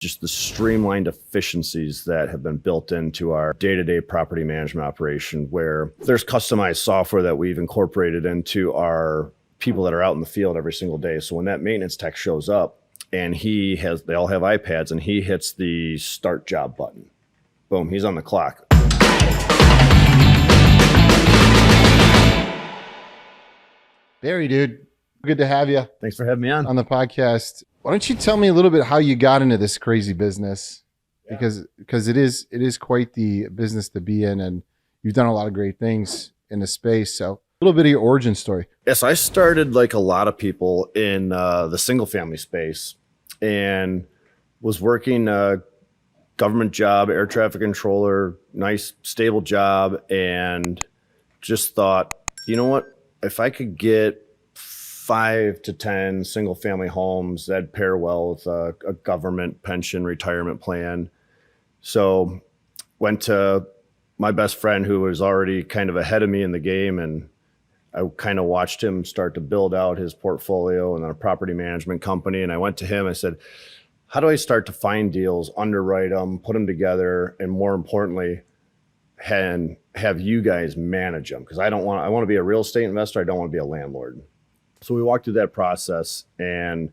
just the streamlined efficiencies that have been built into our day-to-day property management operation, where there's customized software that we've incorporated into our people that are out in the field every single day. So when that maintenance tech shows up and they all have iPads, and he hits the start job button, boom, he's on the clock. Barry, dude, good to have you. Thanks for having me on the podcast. Why don't you tell me a little bit how you got into this crazy business? Because it is quite the business to be in, and you've done a lot of great things in the space. So a little bit of your origin story. Yes, I started like a lot of people in the single family space, and was working a government job, air traffic controller, nice stable job, and just thought, you know what? If I could get 5 to 10 single family homes, that'd pair well with a government pension retirement plan. So went to my best friend, who was already kind of ahead of me in the game, and I kind of watched him start to build out his portfolio and then a property management company. And I went to him, I said, how do I start to find deals, underwrite them, put them together, and more importantly, have you guys manage them? Because I want to be a real estate investor. I don't want to be a landlord. So we walked through that process and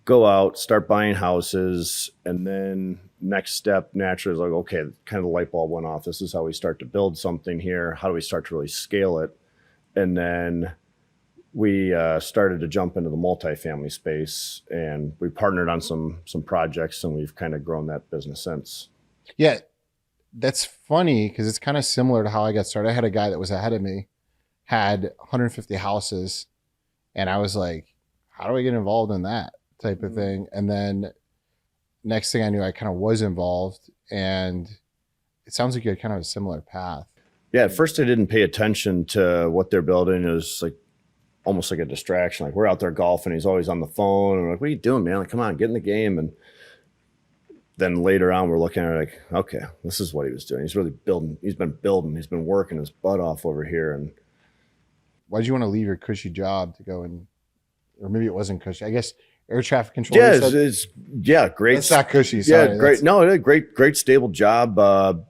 go out, start buying houses. And then next step naturally is like, okay, kind of the light bulb went off. This is how we start to build something here. How do we start to really scale it? And then we started to jump into the multifamily space, and we partnered on some projects, and we've kind of grown that business since. Yeah, that's funny because it's kind of similar to how I got started. I had a guy that was ahead of me, had 150 houses. And I was like, how do I get involved in that type of thing? And then next thing I knew, I kind of was involved, and it sounds like you had kind of a similar path. Yeah. At first I didn't pay attention to what they're building. It was like almost like a distraction. Like, we're out there golfing. He's always on the phone. And I'm like, what are you doing, man? Like, come on, get in the game. And then later on, we're looking at it like, okay, this is what he was doing. He's really building. He's been working his butt off over here. And why'd you want to leave your cushy job to go or maybe it wasn't cushy, I guess, air traffic control? Yeah, great. It's not cushy. Sorry. Yeah, great. No, great stable job.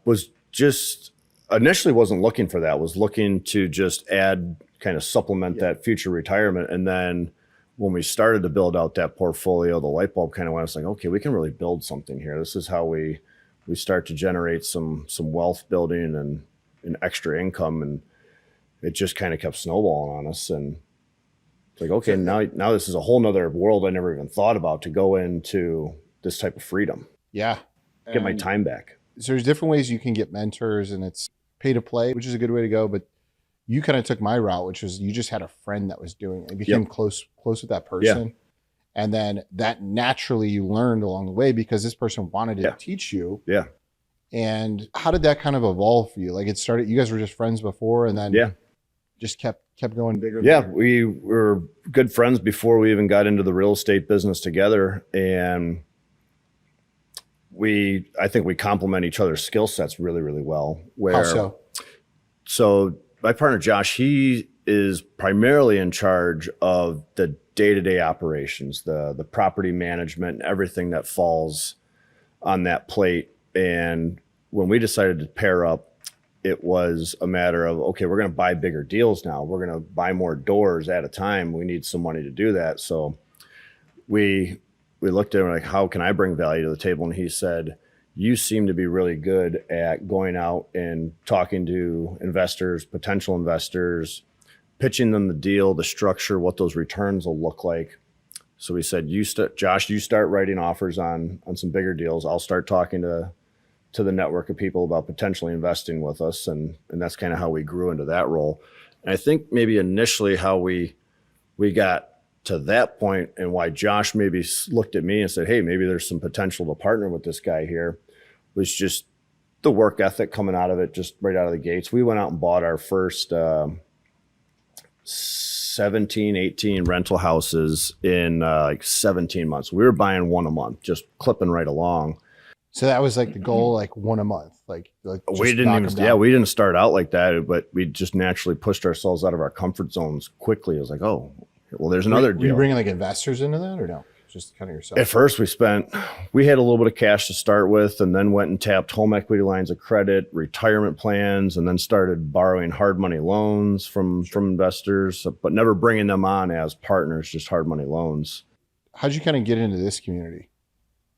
Was just initially wasn't looking for that. Was looking to just kind of supplement that future retirement. And then when we started to build out that portfolio, the light bulb kind of went. It's like, okay, we can really build something here. This is how we start to generate some wealth building and extra income. And it just kind of kept snowballing on us. And it's like, okay, now this is a whole nother world I never even thought about, to go into this type of freedom. Yeah. Get my time back. So there's different ways you can get mentors, and it's pay to play, which is a good way to go. But you kind of took my route, which was you just had a friend that was doing it. You became close with that person. Yeah. And then that naturally you learned along the way because this person wanted to teach you. Yeah. And how did that kind of evolve for you? Like, it started, you guys were just friends before, and then just kept going bigger. Yeah, we were good friends before we even got into the real estate business together. And I think we complement each other's skill sets really, really well. How so? So my partner, Josh, he is primarily in charge of the day-to-day operations, the property management, and everything that falls on that plate. And when we decided to pair up, it was a matter of, okay, we're going to buy bigger deals now. We're going to buy more doors at a time. We need some money to do that. So we looked at him like, how can I bring value to the table? And he said, you seem to be really good at going out and talking to investors, potential investors, pitching them the deal, the structure, what those returns will look like. So we said, Josh, you start writing offers on some bigger deals. I'll start talking to the network of people about potentially investing with us. And that's kind of how we grew into that role. And I think maybe initially how we got to that point, and why Josh maybe looked at me and said, hey, maybe there's some potential to partner with this guy here, was just the work ethic coming out of it, just right out of the gates. We went out and bought our first 17, 18 rental houses in like 17 months. We were buying one a month, just clipping right along. So that was like the goal, like one a month. Like we didn't start out like that, but we just naturally pushed ourselves out of our comfort zones quickly. It was like, oh, well, there's another deal. Were you bringing like investors into that or no? just kind of yourself? At first we had a little bit of cash to start with, and then went and tapped home equity lines of credit, retirement plans, and then started borrowing hard money loans from investors, but never bringing them on as partners, just hard money loans. How'd you kind of get into this community?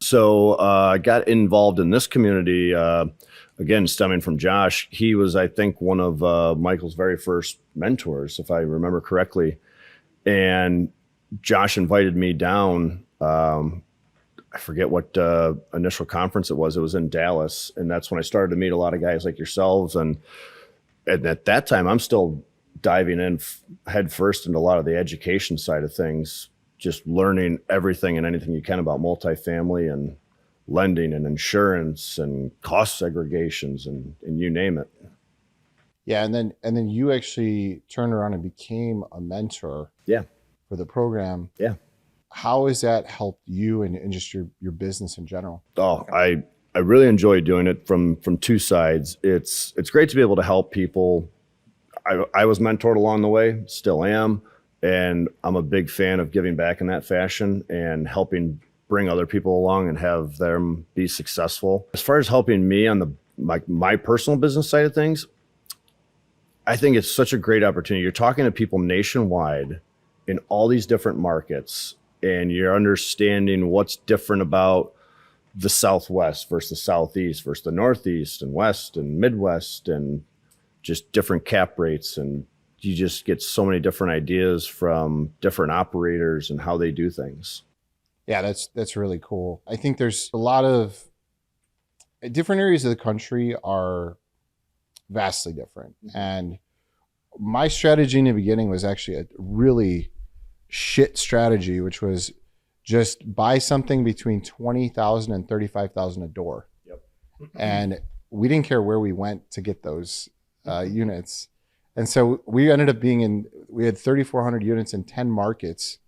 So I got involved in this community, again, stemming from Josh. He was, I think, one of Michael's very first mentors, if I remember correctly. And Josh invited me down. I forget what initial conference it was. It was in Dallas. And that's when I started to meet a lot of guys like yourselves. And at that time, I'm still diving in head first into a lot of the education side of things, just learning everything and anything you can about multifamily and lending and insurance and cost segregations and you name it. Yeah. And then you actually turned around and became a mentor. Yeah. For the program. Yeah. How has that helped you and just your business in general? Oh, I really enjoy doing it from two sides. It's great to be able to help people. I was mentored along the way, still am. And I'm a big fan of giving back in that fashion and helping bring other people along and have them be successful. As far as helping me on my personal business side of things, I think it's such a great opportunity. You're talking to people nationwide in all these different markets, and you're understanding what's different about the Southwest versus the Southeast versus the Northeast and West and Midwest, and just different cap rates, and you just get so many different ideas from different operators and how they do things. Yeah, that's really cool. I think there's a lot of different areas of the country are vastly different. And my strategy in the beginning was actually a really shit strategy, which was just buy something between 20,000 and 35,000 a door. Yep. And we didn't care where we went to get those units. And so we ended up we had 3,400 units in 10 markets,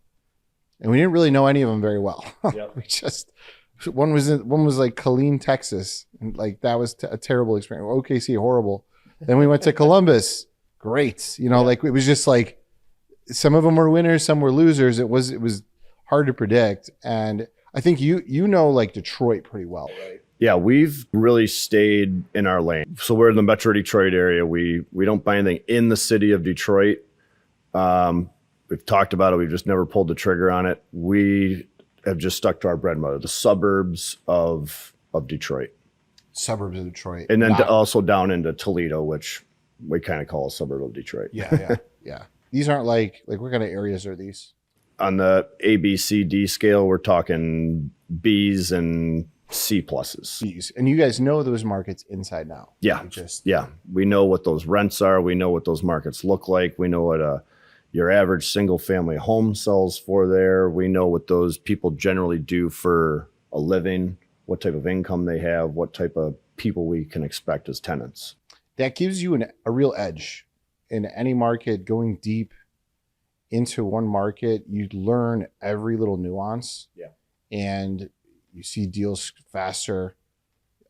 and we didn't really know any of them very well. Yep. One was like Killeen, Texas, and like that was a terrible experience. OKC, horrible. Then we went to Columbus, great. Like it was just like some of them were winners, some were losers. It was hard to predict. And I think like Detroit pretty well, right? Yeah, we've really stayed in our lane. So we're in the Metro Detroit area. We don't buy anything in the city of Detroit. We've talked about it. We've just never pulled the trigger on it. We have just stuck to our bread and butter, the suburbs of Detroit. Suburbs of Detroit. And then also down into Toledo, which we kind of call a suburb of Detroit. Yeah. These aren't like what kind of areas are these? On the A, B, C, D scale, we're talking B's and C pluses. B's. And you guys know those markets inside now. Yeah. We know what those rents are. We know what those markets look like. We know what your average single family home sells for there. We know what those people generally do for a living, what type of income they have, what type of people we can expect as tenants. That gives you a real edge in any market. Going deep into one market, you learn every little nuance. Yeah. And you see deals faster.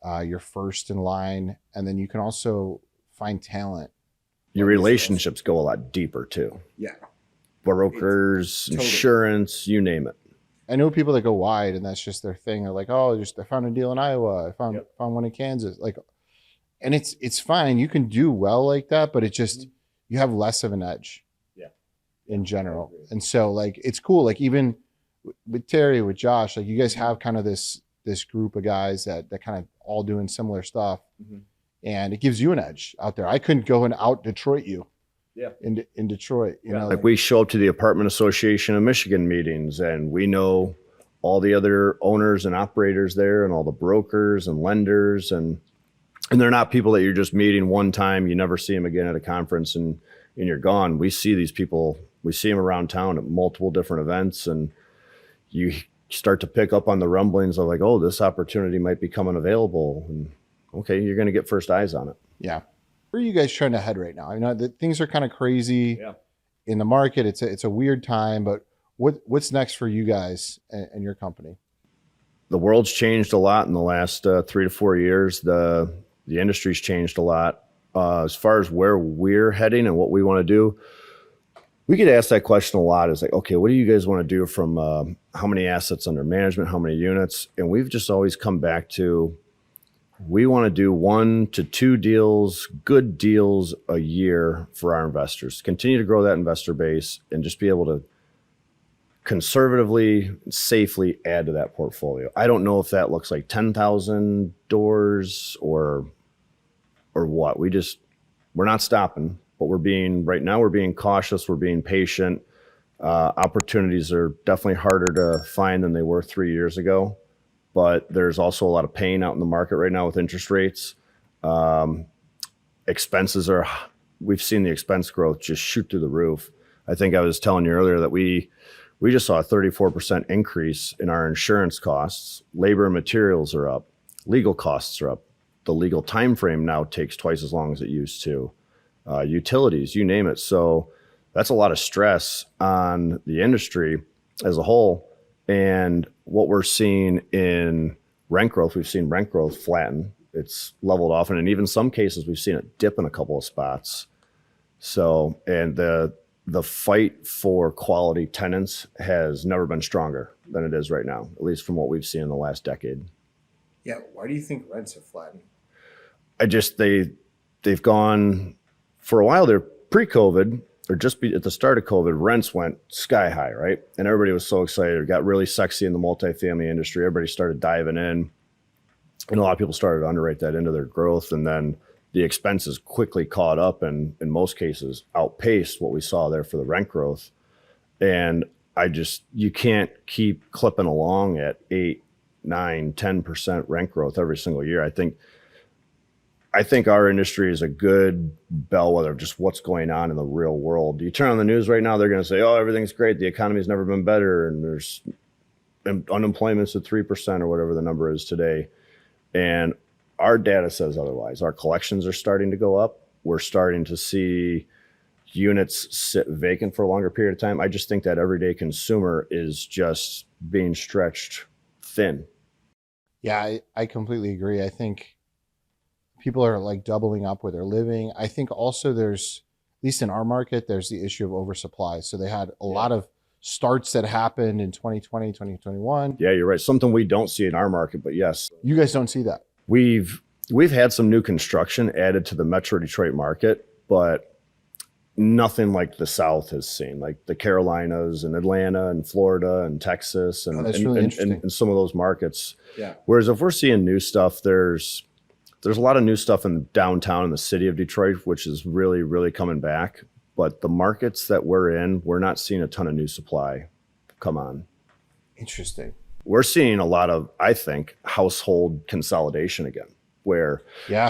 You're first in line. And then you can also find talent. Your relationships go a lot deeper too. Yeah. Brokers, insurance, you name it. I know people that go wide and that's just their thing. They're like, oh, I found a deal in Iowa. I found one in Kansas. And it's fine. You can do well like that, but it just, you have less of an edge in general. And so it's cool. Like even with Terry, with Josh, like you guys have kind of this group of guys that kind of all doing similar stuff. Mm-hmm. And it gives you an edge out there. I couldn't go and out Detroit you. Yeah. In Detroit, like we show up to the Apartment Association of Michigan meetings, and we know all the other owners and operators there, and all the brokers and lenders, and they're not people that you're just meeting one time. You never see them again at a conference, and you're gone. We see these people. We see them around town at multiple different events, and you start to pick up on the rumblings of like, oh, this opportunity might be coming available, and okay, you're going to get first eyes on it. Yeah. Where are you guys trying to head right now? I know that things are kind of crazy in the market. It's a weird time, but what's next for you guys and your company? The world's changed a lot in the last 3 to 4 years. The industry's changed a lot. As far as where we're heading and what we want to do, We get asked that question a lot. Is like, okay, what do you guys want to do from how many assets under management, how many units? And we've just always come back to, we want to do 1 to 2 deals, good deals a year for our investors. Continue to grow that investor base and just be able to conservatively, safely add to that portfolio. I don't know if that looks like 10,000 doors or what. We're not stopping, but right now we're being cautious. We're being patient. Opportunities are definitely harder to find than they were 3 years ago, but there's also a lot of pain out in the market right now with interest rates. We've seen the expense growth just shoot through the roof. I think I was telling you earlier that we just saw a 34% increase in our insurance costs. Labor and materials are up. Legal costs are up. The legal time frame now takes twice as long as it used to. Utilities, you name it. So that's a lot of stress on the industry as a whole. And what we're seeing in rent growth, we've seen rent growth flatten. It's leveled off. And in even some cases, we've seen it dip in a couple of spots. So, and the fight for quality tenants has never been stronger than it is right now, at least from what we've seen in the last decade. Yeah. Why do you think rents have flattened? They've gone for a while. They're pre-COVID or at the start of COVID, rents went sky high, right? And everybody was so excited. It got really sexy in the multifamily industry. Everybody started diving in, and a lot of people started to underwrite that into their growth. And then the expenses quickly caught up and in most cases outpaced what we saw there for the rent growth. And you can't keep clipping along at 8, 9, 10% rent growth every single year. I think our industry is a good bellwether of just what's going on in the real world. You turn on the news right now, they're going to say, oh, everything's great. The economy's never been better. And unemployment's at 3% or whatever the number is today. And our data says otherwise. Our collections are starting to go up. We're starting to see units sit vacant for a longer period of time. I just think that everyday consumer is just being stretched thin. Yeah, I completely agree. I think people are like doubling up where they're living. I think also there's, at least in our market, there's the issue of oversupply. So they had a lot of starts that happened in 2020, 2021. Yeah, you're right. Something we don't see in our market, but yes. You guys don't see that. We've had some new construction added to the Metro Detroit market, but nothing like the South has seen, like the Carolinas and Atlanta and Florida and Texas and, that's really interesting. And some of those markets. Yeah. Whereas if we're seeing new stuff, there's a lot of new stuff in downtown in the city of Detroit, which is really, really coming back. But the markets that we're in, we're not seeing a ton of new supply come on. Interesting. We're seeing a lot of, I think, household consolidation again, where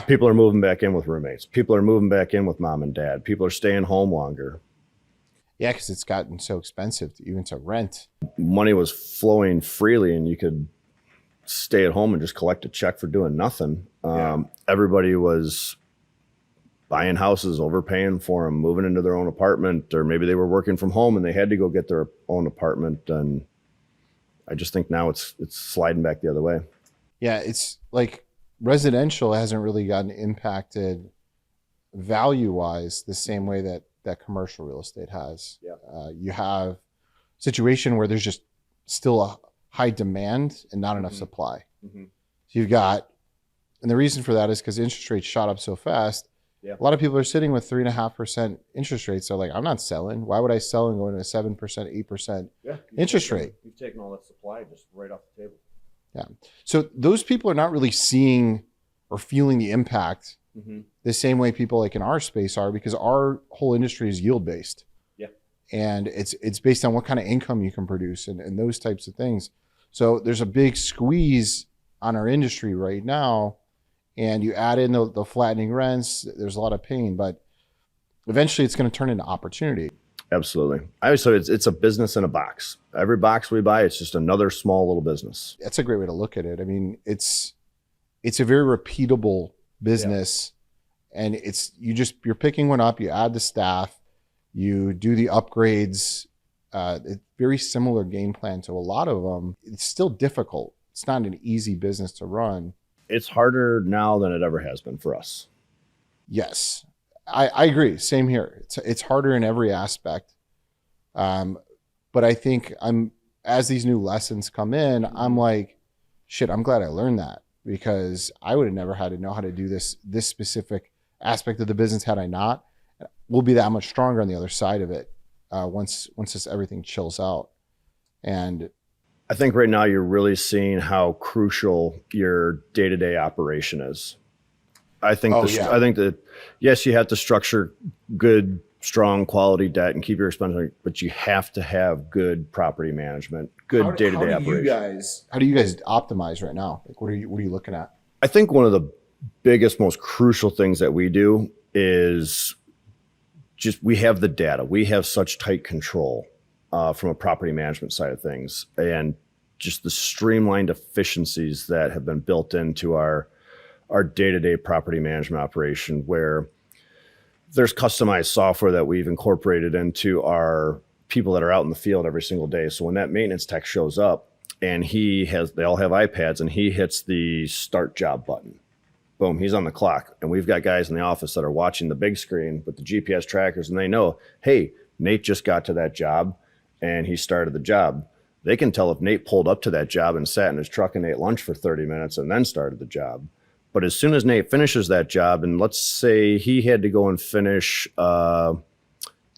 people are moving back in with roommates. People are moving back in with mom and dad. People are staying home longer. Yeah, because it's gotten so expensive even to rent. Money was flowing freely and you could stay at home and just collect a check for doing nothing. Everybody was buying houses, overpaying for them, moving into their own apartment, or maybe they were working from home and they had to go get their own apartment. And I just think now it's sliding back the other way. Yeah, it's like residential hasn't really gotten impacted value-wise the same way that commercial real estate has. Yeah. You have a situation where there's just still a high demand and not enough supply. Mm-hmm. So you've got, and the reason for that is because interest rates shot up so fast. Yeah. A lot of people are sitting with 3.5% interest rates. So like, I'm not selling. Why would I sell and go into a 7%, 8% interest rate? You've taken all that supply just right off the table. Yeah. So those people are not really seeing or feeling the impact the same way people like in our space are, because our whole industry is yield based. Yeah. And it's based on what kind of income you can produce and those types of things. So there's a big squeeze on our industry right now. And you add in the flattening rents, there's a lot of pain, but eventually it's going to turn into opportunity. Absolutely. I always say it's a business in a box. Every box we buy, it's just another small little business. That's a great way to look at it. I mean, it's a very repeatable business, and you're picking one up, you add the staff, you do the upgrades. It's very similar game plan to a lot of them. It's still difficult. It's not an easy business to run. It's harder now than it ever has been for us. Yes, I agree. Same here. It's harder in every aspect. But I think as these new lessons come in, I'm like, shit, I'm glad I learned that, because I would have never had to know how to do this specific aspect of the business had I not. We'll be that much stronger on the other side of it once everything chills out. And I think right now you're really seeing how crucial your day-to-day operation is. I think that yes, you have to structure good, strong, quality debt and keep your expenses, but you have to have good property management, good day-to-day operation. How do you guys optimize right now? Like, what are you looking at? I think one of the biggest, most crucial things that we do is just we have the data. We have such tight control from a property management side of things, and just the streamlined efficiencies that have been built into our day-to-day property management operation, where there's customized software that we've incorporated into our people that are out in the field every single day. So when that maintenance tech shows up and they all have iPads, and he hits the start job button, boom, he's on the clock. And we've got guys in the office that are watching the big screen with the GPS trackers, and they know, hey, Nate just got to that job and he started the job. They can tell if Nate pulled up to that job and sat in his truck and ate lunch for 30 minutes and then started the job. But as soon as Nate finishes that job, and let's say he had to go and finish the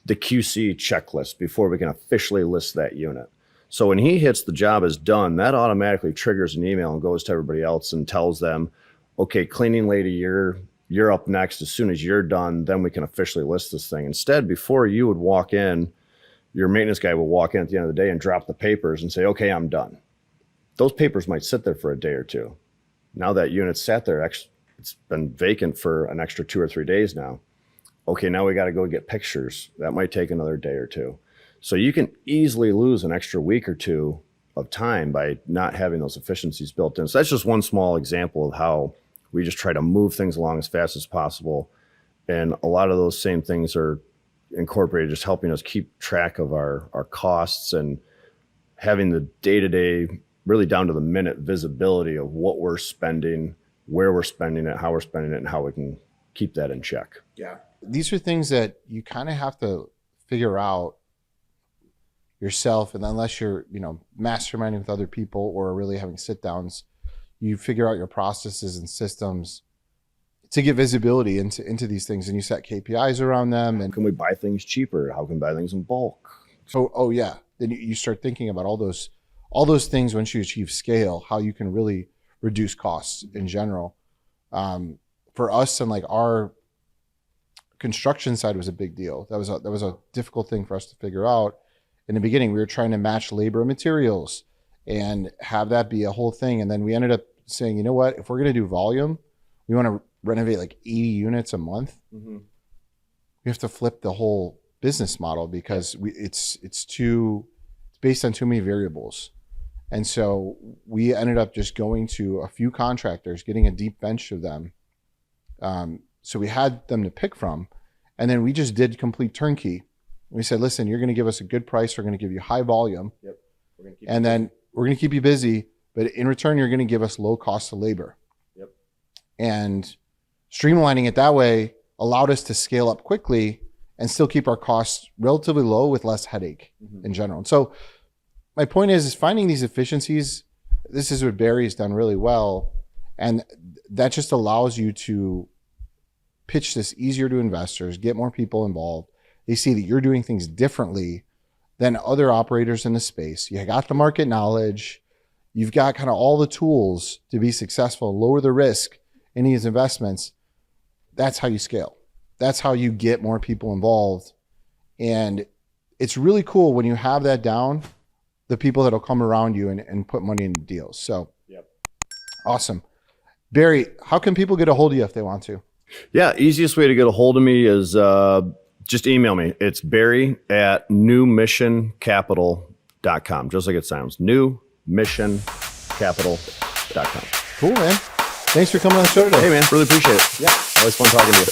QC checklist before we can officially list that unit. So when he hits the job is done, that automatically triggers an email and goes to everybody else and tells them, okay, cleaning lady, you're up next. As soon as you're done, then we can officially list this thing. Instead, before you would walk in, your maintenance guy would walk in at the end of the day and drop the papers and say, okay, I'm done. Those papers might sit there for a day or two. Now that unit sat there, it's been vacant for an extra 2 or 3 days now. Okay, now we got to go get pictures. That might take another day or two. So you can easily lose an extra week or two of time by not having those efficiencies built in. So that's just one small example of how we just try to move things along as fast as possible. And a lot of those same things are incorporated, just helping us keep track of our costs and having the day-to-day, really down to the minute visibility of what we're spending, where we're spending it, how we're spending it, and how we can keep that in check. Yeah. These are things that you kind of have to figure out yourself. And unless you're, masterminding with other people or really having sit downs, you figure out your processes and systems to get visibility into these things, and you set KPIs around them. And can we buy things cheaper? How can we buy things in bulk? Oh yeah. Then you start thinking about all those things once you achieve scale, how you can really reduce costs in general. For us, and like our construction side was a big deal. That was a difficult thing for us to figure out. In the beginning, we were trying to match labor and materials and have that be a whole thing. And then we ended up saying, you know what, if we're going to do volume, we want to renovate like 80 units a month. Mm-hmm. We have to flip the whole business model, because it's based on too many variables. And so we ended up just going to a few contractors, getting a deep bench of them. So we had them to pick from, and then we just did complete turnkey. We said, listen, you're going to give us a good price. We're going to give you high volume. Yep. We're going to keep you busy, but in return, you're going to give us low cost of labor. Yep. And streamlining it that way allowed us to scale up quickly and still keep our costs relatively low with less headache in general. And so my point is finding these efficiencies. This is what Barry's done really well. And that just allows you to pitch this easier to investors, get more people involved. They see that you're doing things differently than other operators in the space. You got the market knowledge. You've got kind of all the tools to be successful, lower the risk in these investments. That's how you scale. That's how you get more people involved. And it's really cool when you have that down, the people that'll come around you and put money into deals. So awesome. Barry, how can people get a hold of you if they want to? Yeah, easiest way to get a hold of me is just email me. It's barry@newmissioncapital.com, just like it sounds. Newmissioncapital.com. Cool, man. Thanks for coming on the show today. Hey, man, really appreciate it. Yeah, always fun talking to you.